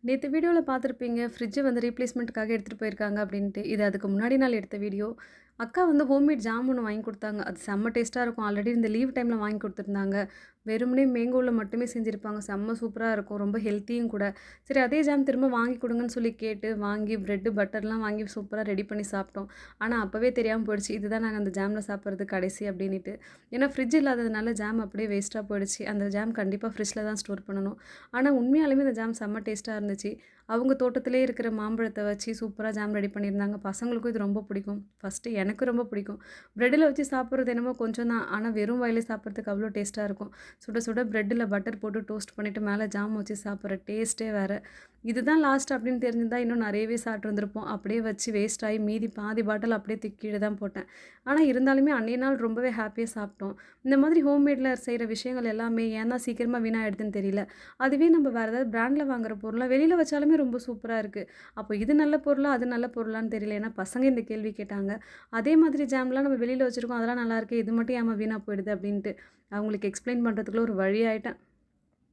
நேத்து வீடியோல பார்த்துருப்பீங்க. ஃப்ரிட்ஜ வந்து ரீப்ளேஸ்மெண்ட்க்காக எடுத்துட்டு போயிருக்காங்க அப்டின்ட்டு. இது அதுக்கு முன்னாடி நாள் எடுத்த வீடியோ. அக்கா வந்து ஹோம்மேட் ஜாம் ஒண்ணு வாங்கி குடுத்தாங்க. அது செம்ம டேஸ்ட்டா இருக்கும். ஆல்ரெடி இந்த லீவ் டைம்ல வாங்கி குடுத்துருந்தாங்க. வெறுமனே மேங்கோல மட்டுமே செஞ்சிருப்பாங்க. செம்ம சூப்பரா இருக்கும். ரொம்ப ஹெல்த்தியும் கூட. சரி அதே ஜாம் திரும்ப வாங்கி குடுங்கன்னு சொல்லி கேட்டு, வாங்கி பிரெட், பட்டர்லாம் வாங்கி சூப்பரா ரெடி பண்ணி சாப்பிட்டோம். ஆனா அப்பவே தெரியாம போயிடுச்சு. இதுதான் நாங்க அந்த ஜாம்ல சாப்பிடுறது கடைசி அப்டின்னிட்டு. ஏன்னா ஃப்ரிட்ஜ் இல்லாததுனால ஜாம் அப்படியே வேஸ்ட்டா போயிடுச்சு. அந்த ஜாம் கண்டிப்பா ஃப்ரிட்ஜ்ல தான் ஸ்டோர் பண்ணணும். ஆனா உண்மையாலுமே இந்த ஜாம் செம்ம டேஸ்ட்டா இருந்துச்சு. அவங்க தோட்டத்திலே இருக்கிற மாம்பழத்த வச்சு சூப்பரா ஜாம் ரெடி பண்ணியிருந்தாங்க. பசங்களுக்கும் இது ரொம்ப பிடிக்கும். ஃபர்ஸ்ட்டு எனக்கு ரொம்ப பிடிக்கும். பிரெட்ல வச்சு சாப்பிடுறது என்னமோ கொஞ்சம் தான். ஆனா வெறும் வாயிலே சாப்பிடுறதுக்கு அவ்வளோ டேஸ்ட்டா இருக்கும். சுட சுட பிரெட்ல பட்டர் போட்டு டோஸ்ட் பண்ணிட்டு மேல ஜாம் வச்சு சாப்பிடுற டேஸ்ட்டே வேற. இதுதான் லாஸ்ட் அப்படின்னு தெரிஞ்சிருந்தா இன்னும் நெறையவே சாப்பிட்டுருந்துருப்போம். அப்படியே வச்சு வேஸ்ட் ஆயி மீதி பாதி பாட்டில் அப்படியே தூக்கி கீழ தான் போட்டேன். ஆனா இருந்தாலுமே அன்னைய நாள் ரொம்பவே ஹேப்பியா சாப்பிட்டோம். இந்த மாதிரி ஹோம்மேட்ல செய்ற விஷயங்கள் எல்லாமே ஏன் தான் சீக்கிரமா வீணாயிடுதுன்னு தெரியல. அதுவே நம்ம வேற ஏதாவது பிராண்ட்ல வாங்குற பொருளா வெளியில வச்சாலுமே ரொம்ப சூப்பரா இருக்கு. அப்போ இது நல்ல பொருளா? அது நல்ல பொருளான்னு தெரியல. ஏன்னா பசங்க இந்த கேள்வி கேட்டாங்க. அதே மாதிரி ஜாம்லாம் நம்ம வெளியில வச்சிருக்கோம். அதெல்லாம் நல்லாயிருக்கே. இது மட்டும் ஏம்மா வீணா போயிடுது? அப்படின்ட்டு. அவங்களுக்கு எக்ஸ்ப்ளைன் பண்றதுக்குள்ள ஒரு வழி ஆயிட்டேன்.